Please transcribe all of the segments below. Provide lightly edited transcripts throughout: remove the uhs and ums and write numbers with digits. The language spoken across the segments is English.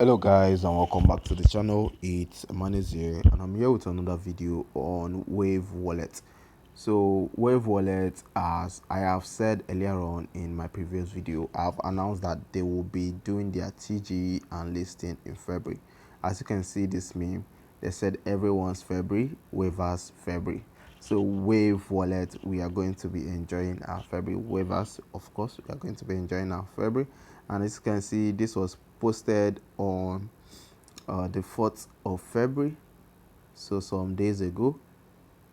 Hello guys, and welcome back to the channel. It's Manis here, and I'm here with another video on Wave Wallet. So Wave Wallet, as I have said earlier on in my previous video, I've announced that they will be doing their TGE and listing in February. As you can see this meme, they said everyone's February, waivers February. So Wave Wallet, we are going to be enjoying our February waivers. Of course, we are going to be enjoying our February. And as you can see, this was posted on the 4th of February, so some days ago.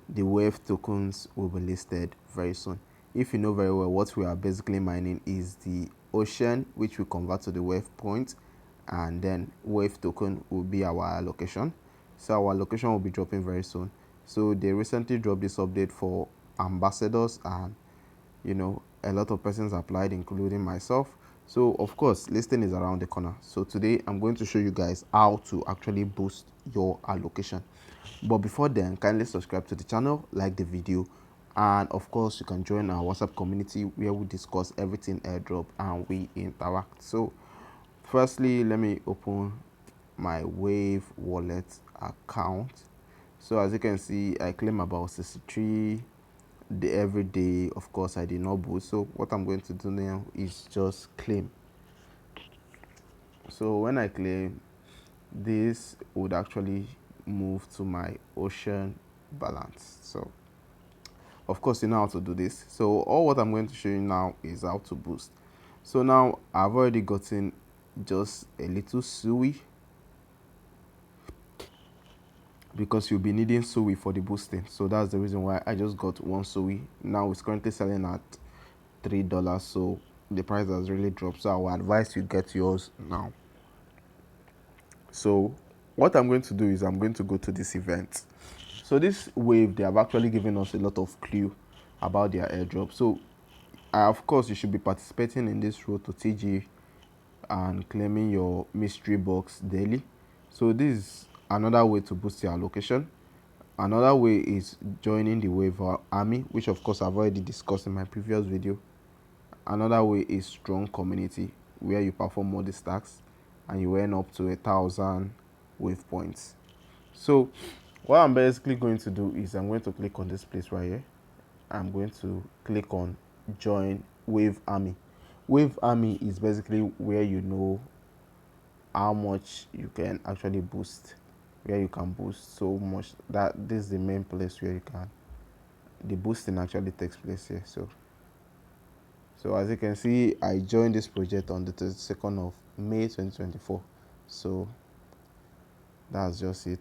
The wave tokens will be listed very soon. If you know very well, what we are basically mining is the ocean, which we convert to the wave point, and then wave token will be our allocation. So our allocation will be dropping very soon. So they recently dropped this update for ambassadors, and a lot of persons applied, including myself. So of course, listing is around the corner. So today I'm going to show you guys how to actually boost your allocation. But before then, kindly subscribe to the channel, like the video, and of course you can join our WhatsApp community where we discuss everything airdrop and we interact. So firstly, let me open my Wave Wallet account. So as you can see, I claim about 63 every day. Of course, I did not boost, so what I'm going to do now is just claim. So when I claim, this would actually move to my ocean balance. So of course you know how to do this. So all what I'm going to show you now is how to boost. So now I've already gotten just a little Sui, because you'll be needing Sui for the boosting. So that's the reason why I just got one Sui. Now it's currently selling at $3, so the price has really dropped. So I would advise you get yours now. So what I'm going to do is I'm going to go to this event. So this wave, they have actually given us a lot of clue about their airdrop. So of course you should be participating in this road to TG and claiming your mystery box daily. So this is another way to boost your allocation. Another way is joining the wave army, which of course I've already discussed in my previous video. Another way is strong community, where you perform all these tasks and you earn up to 1,000 wave points. So what I'm basically going to do is I'm going to click on this place right here. I'm going to click on join Wave Army. Wave Army is basically where you know how much you can actually boost, where you can boost so much that this is the main place where you can, the boosting actually takes place here. So as you can see, I joined this project on the 22nd of May 2024. So that's just it.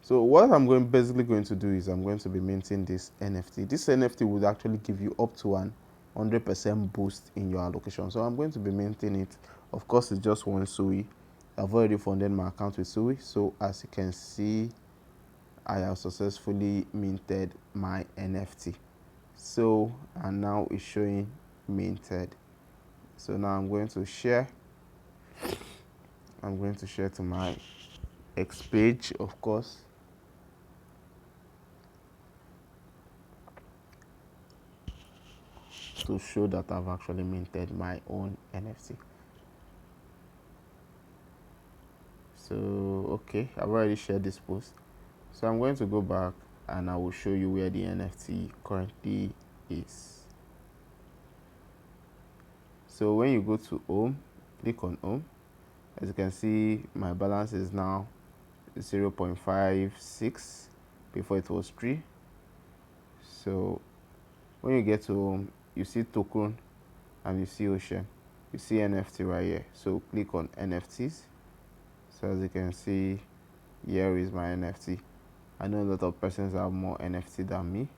So what I'm basically going to do is I'm going to be minting this NFT. This NFT would actually give you up to 100% boost in your allocation. So I'm going to be minting it. Of course, it's just one Sui. I've already funded my account with Sui. So as you can see, I have successfully minted my NFT. So, and now it's showing minted. So now I'm going to share. I'm going to share to my X page, of course. To show that I've actually minted my own NFT. So okay, I've already shared this post. So I'm going to go back and I will show you where the NFT currently is. So when you go to home, click on home. As you can see, my balance is now 0.56. Before it was 3. So when you get to home, you see token and you see ocean, you see NFT right here. So click on NFTs. So as you can see, here is my NFT. I know a lot of persons have more NFT than me.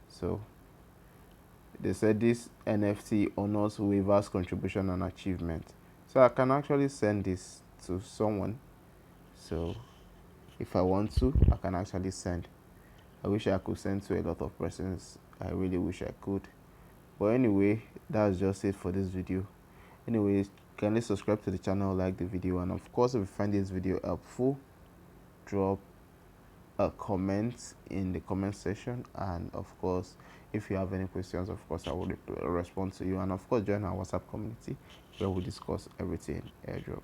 So they said this NFT honors waivers contribution and achievement. So I can actually send this to someone. So if I want to, I can actually send. I wish I could send to a lot of persons. I really wish I could. But anyway, that's just it for this video. Anyways, kindly subscribe to the channel, like the video, and of course if you find this video helpful, drop a comment in the comment section, and of course if you have any questions, of course I will respond to you, and of course join our WhatsApp community where we discuss everything airdrop.